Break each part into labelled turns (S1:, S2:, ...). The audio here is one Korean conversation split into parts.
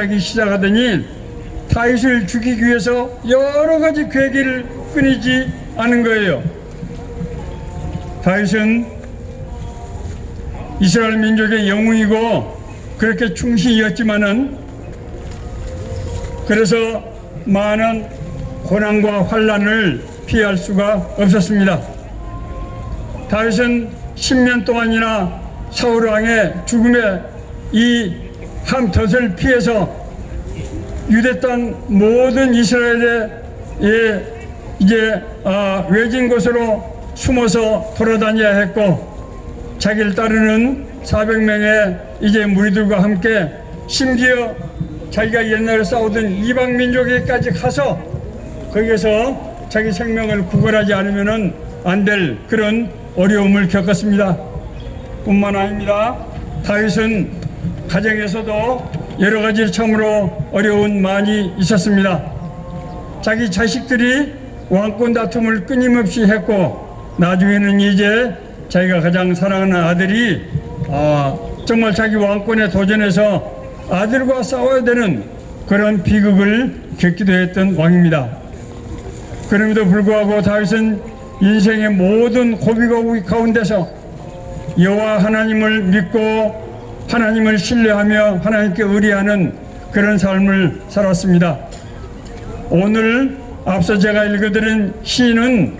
S1: 하기 시작하더니 다윗을 죽이기 위해서 여러 가지 계기를 끊이지 않은 거예요. 다윗은 이스라엘 민족의 영웅이고 그렇게 충신이었지만은 그래서 많은 고난과 환난을 피할 수가 없었습니다. 다윗은 10년 동안이나 사울 왕의 죽음에 이 함덫을 피해서 유대 땅 모든 이스라엘의 이제 외진 곳으로 숨어서 돌아다녀야 했고, 자기를 따르는 400명의 이제 무리들과 함께 심지어 자기가 옛날에 싸우던 이방 민족에까지 가서 거기에서 자기 생명을 구걸하지 않으면 안 될 그런 어려움을 겪었습니다. 뿐만 아닙니다. 다윗은 가정에서도 여러 가지 참으로 어려운 많이 있었습니다. 자기 자식들이 왕권 다툼을 끊임없이 했고, 나중에는 이제 자기가 가장 사랑하는 아들이 정말 자기 왕권에 도전해서 아들과 싸워야 되는 그런 비극을 겪기도 했던 왕입니다. 그럼에도 불구하고 다윗은 인생의 모든 고비고비 가운데서 여호와 하나님을 믿고 하나님을 신뢰하며 하나님께 의뢰하는 그런 삶을 살았습니다. 오늘 앞서 제가 읽어드린 시는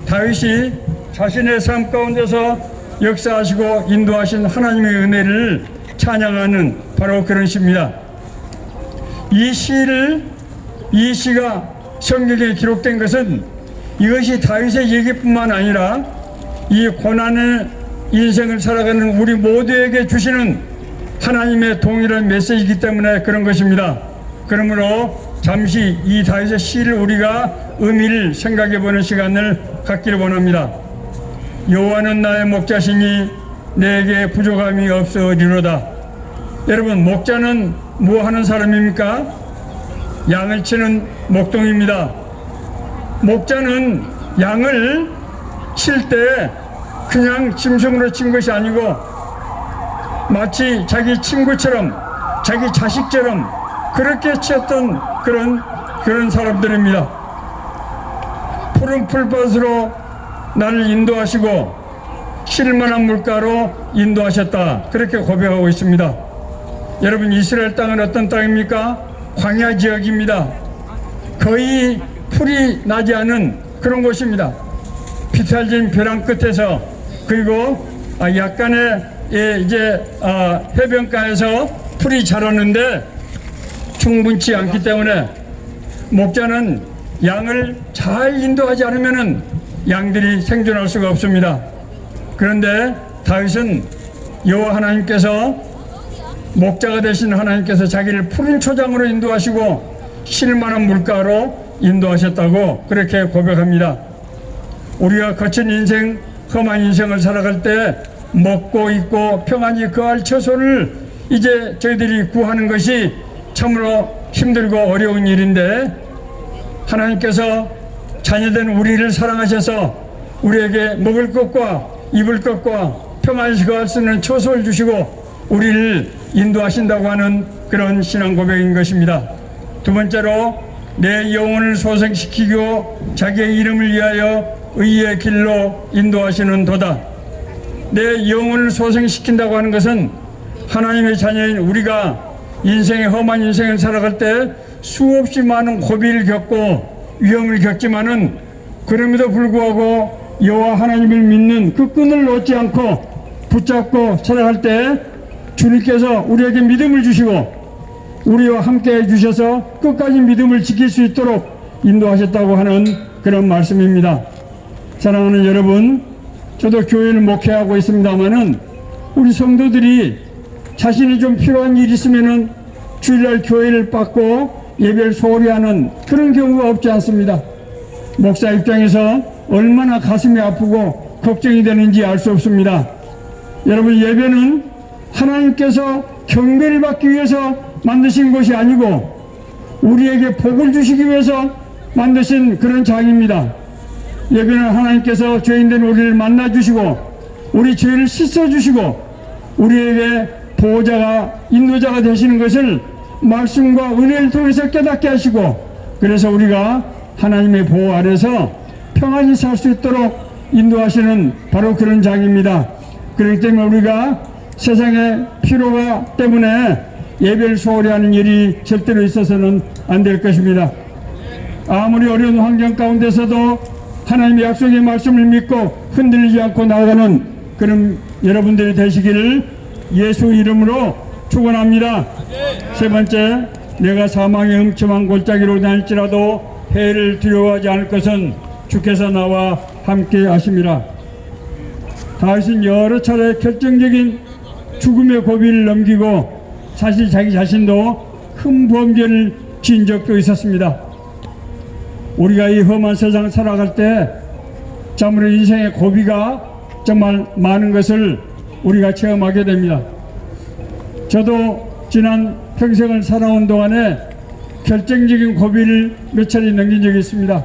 S1: 다윗이 자신의 삶 가운데서 역사하시고 인도하신 하나님의 은혜를 찬양하는 바로 그런 시입니다. 이 시가 성경에 기록된 것은 이것이 다윗의 얘기뿐만 아니라 이 고난의 인생을 살아가는 우리 모두에게 주시는 하나님의 동일한 메시지이기 때문에 그런 것입니다. 그러므로 잠시 이 다윗의 시를 우리가 의미를 생각해 보는 시간을 갖기를 원합니다. 여호와는 나의 목자시니 내게 부족함이 없으리로다. 여러분, 목자는 뭐 하는 사람입니까? 양을 치는 목동입니다. 목자는 양을 칠 때 그냥 짐승으로 친 것이 아니고 마치 자기 친구처럼 자기 자식처럼 그렇게 치었던 그런 사람들입니다. 푸른 풀밭으로 나를 인도하시고 쉴만한 물가로 인도하셨다, 그렇게 고백하고 있습니다. 여러분, 이스라엘 땅은 어떤 땅입니까? 광야 지역입니다. 거의 풀이 나지 않은 그런 곳입니다. 비탈진 벼랑 끝에서, 그리고 약간의 해변가에서 풀이 자랐는데 충분치 않기 때문에 목자는 양을 잘 인도하지 않으면 양들이 생존할 수가 없습니다. 그런데 다윗은 여호와 하나님께서, 목자가 되신 하나님께서 자기를 푸른 초장으로 인도하시고 쉴만한 물가로 인도하셨다고 그렇게 고백합니다. 우리가 거친 인생, 험한 인생을 살아갈 때 먹고 입고 평안히 거할 처소를 이제 저희들이 구하는 것이 참으로 힘들고 어려운 일인데, 하나님께서 자녀된 우리를 사랑하셔서 우리에게 먹을 것과 입을 것과 평안히 거할 수 있는 처소를 주시고 우리를 인도하신다고 하는 그런 신앙 고백인 것입니다. 두 번째로, 내 영혼을 소생시키고 자기의 이름을 위하여 의의 길로 인도하시는 도다. 내 영혼을 소생시킨다고 하는 것은 하나님의 자녀인 우리가 인생의 험한 인생을 살아갈 때 수없이 많은 고비를 겪고 위험을 겪지만은 그럼에도 불구하고 여호와 하나님을 믿는 그 끈을 놓지 않고 붙잡고 살아갈 때 주님께서 우리에게 믿음을 주시고 우리와 함께 해주셔서 끝까지 믿음을 지킬 수 있도록 인도하셨다고 하는 그런 말씀입니다. 사랑하는 여러분, 저도 교회를 목회하고 있습니다만은 우리 성도들이 자신이 좀 필요한 일이 있으면은 주일날 교회를 받고 예배를 소홀히 하는 그런 경우가 없지 않습니다. 목사 입장에서 얼마나 가슴이 아프고 걱정이 되는지 알 수 없습니다. 여러분, 예배는 하나님께서 경배를 받기 위해서 만드신 것이 아니고 우리에게 복을 주시기 위해서 만드신 그런 장입니다. 예배는 하나님께서 죄인된 우리를 만나주시고 우리 죄를 씻어주시고 우리에게 보호자가, 인도자가 되시는 것을 말씀과 은혜를 통해서 깨닫게 하시고, 그래서 우리가 하나님의 보호 아래서 평안히 살 수 있도록 인도하시는 바로 그런 장입니다. 그렇기 때문에 우리가 세상의 피로가 때문에 예배를 소홀히 하는 일이 절대로 있어서는 안 될 것입니다. 아무리 어려운 환경 가운데서도 하나님의 약속의 말씀을 믿고 흔들리지 않고 나아가는 그런 여러분들이 되시기를 예수 이름으로 축원합니다. 세 번째, 내가 사망의 음침한 골짜기로 다닐지라도 해를 두려워하지 않을 것은 주께서 나와 함께 하심이라. 다윗은 여러 차례 결정적인 죽음의 고비를 넘기고 사실 자기 자신도 큰 범죄를 지은 적도 있었습니다. 우리가 이 험한 세상 살아갈 때 참으로 인생의 고비가 정말 많은 것을 우리가 체험하게 됩니다. 저도 지난 평생을 살아온 동안에 결정적인 고비를 몇 차례 넘긴 적이 있습니다.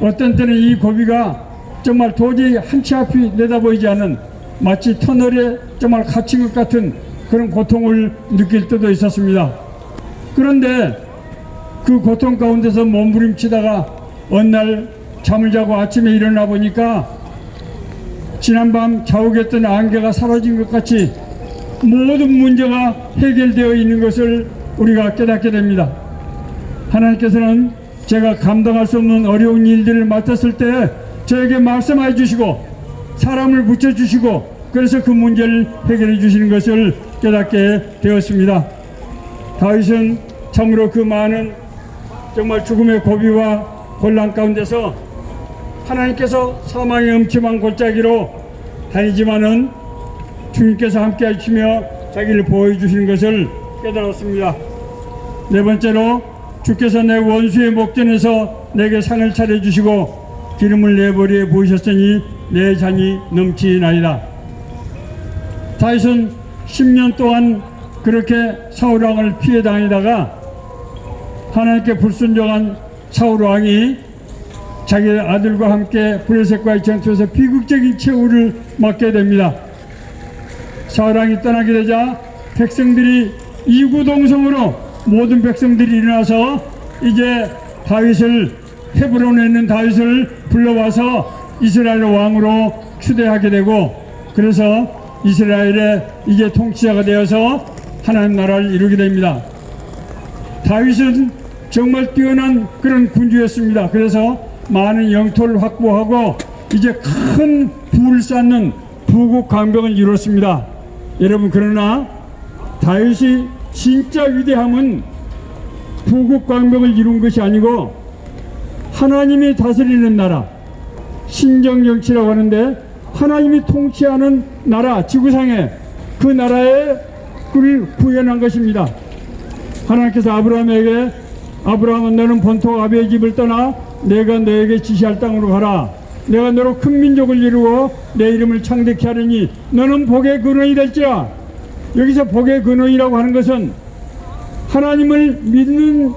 S1: 어떤 때는 이 고비가 정말 도저히 한치 앞이 내다보이지 않은 마치 터널에 정말 갇힌 것 같은 그런 고통을 느낄 때도 있었습니다. 그런데 그 고통 가운데서 몸부림치다가 어느 날 잠을 자고 아침에 일어나 보니까 지난밤 자욱했던 안개가 사라진 것 같이 모든 문제가 해결되어 있는 것을 우리가 깨닫게 됩니다. 하나님께서는 제가 감당할 수 없는 어려운 일들을 맡았을 때 저에게 말씀해 주시고 사람을 붙여주시고 그래서 그 문제를 해결해 주시는 것을 깨닫게 되었습니다. 다윗은 참으로 그 많은 정말 죽음의 고비와 곤란 가운데서 하나님께서 사망의 음침한 골짜기로 다니지만은 주님께서 함께 하시며 자기를 보호해 주시는 것을 깨달았습니다. 네 번째로, 주께서 내 원수의 목전에서 내게 상을 차려주시고 기름을 내 머리에 부으셨으니 내 잔이 넘치나이다. 다윗은 10년 동안 그렇게 사울 왕을 피해 다니다가 하나님께 불순종한 사울 왕이 자기 아들과 함께 블레셋과의 전투에서 비극적인 최후를 맞게 됩니다. 사울 왕이 떠나게 되자 백성들이 이구동성으로 모든 백성들이 일어나서 이제 다윗을, 헤브론에 있는 다윗을 불러와서 이스라엘 왕으로 추대하게 되고, 그래서 이스라엘의 이제 통치자가 되어서 하나님 나라를 이루게 됩니다. 다윗은 정말 뛰어난 그런 군주였습니다. 그래서 많은 영토를 확보하고 이제 큰 부를 쌓는 부국 강병을 이뤘습니다. 여러분, 그러나 다윗이 진짜 위대함은 부국 강병을 이룬 것이 아니고 하나님이 다스리는 나라, 신정정치라고 하는데 하나님이 통치하는 나라, 지구상에 그 나라에 그를 구현한 것입니다. 하나님께서 아브라함에게, 아브라함은 너는 본토 아비의 집을 떠나 내가 너에게 지시할 땅으로 가라. 내가 너로 큰 민족을 이루어 내 이름을 창대케 하리니 너는 복의 근원이 될지라. 여기서 복의 근원이라고 하는 것은 하나님을 믿는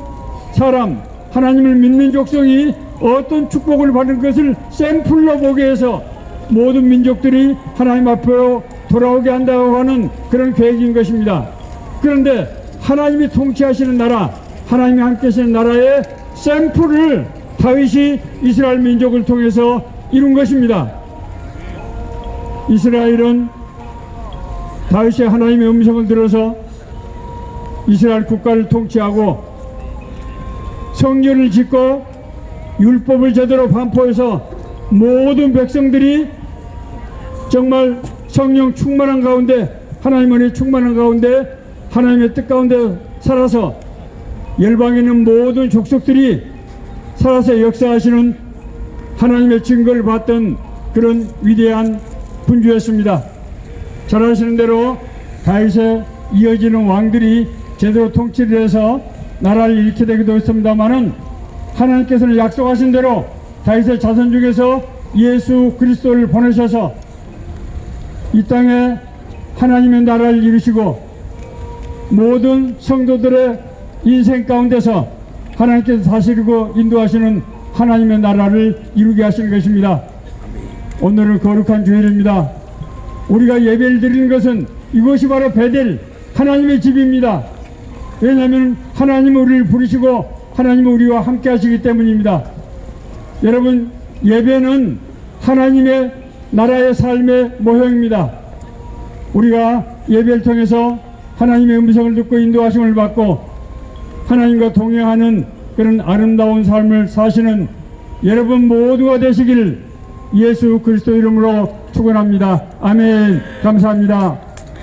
S1: 사람, 하나님을 믿는 족속이 어떤 축복을 받은 것을 샘플로 보게 해서 모든 민족들이 하나님 앞으로 돌아오게 한다고 하는 그런 계획인 것입니다. 그런데 하나님이 통치하시는 나라, 하나님이 함께 하시는 나라의 샘플을 다윗이 이스라엘 민족을 통해서 이룬 것입니다. 이스라엘은 다윗이 하나님의 음성을 들어서 이스라엘 국가를 통치하고 성전을 짓고 율법을 제대로 반포해서 모든 백성들이 정말 성령 충만한 가운데, 하나님의 은혜 충만한 가운데, 하나님의 뜻 가운데 살아서 열방에 있는 모든 족속들이 살아서 역사하시는 하나님의 증거를 봤던 그런 위대한 군주였습니다. 잘 아시는 대로 다윗에 이어지는 왕들이 제대로 통치를 해서 나라를 일으키게 되기도 했습니다마는 하나님께서는 약속하신 대로 다윗의 자손 중에서 예수 그리스도를 보내셔서 이 땅에 하나님의 나라를 이루시고 모든 성도들의 인생 가운데서 하나님께서 다스리고 인도하시는 하나님의 나라를 이루게 하시는 것입니다. 오늘은 거룩한 주일입니다. 우리가 예배를 드리는 것은 이것이 바로 베델, 하나님의 집입니다. 왜냐하면 하나님은 우리를 부르시고 하나님은 우리와 함께 하시기 때문입니다. 여러분, 예배는 하나님의 나라의 삶의 모형입니다. 우리가 예배를 통해서 하나님의 음성을 듣고 인도하심을 받고 하나님과 동행하는 그런 아름다운 삶을 사시는 여러분 모두가 되시길 예수 그리스도 이름으로 축원합니다. 아멘. 감사합니다.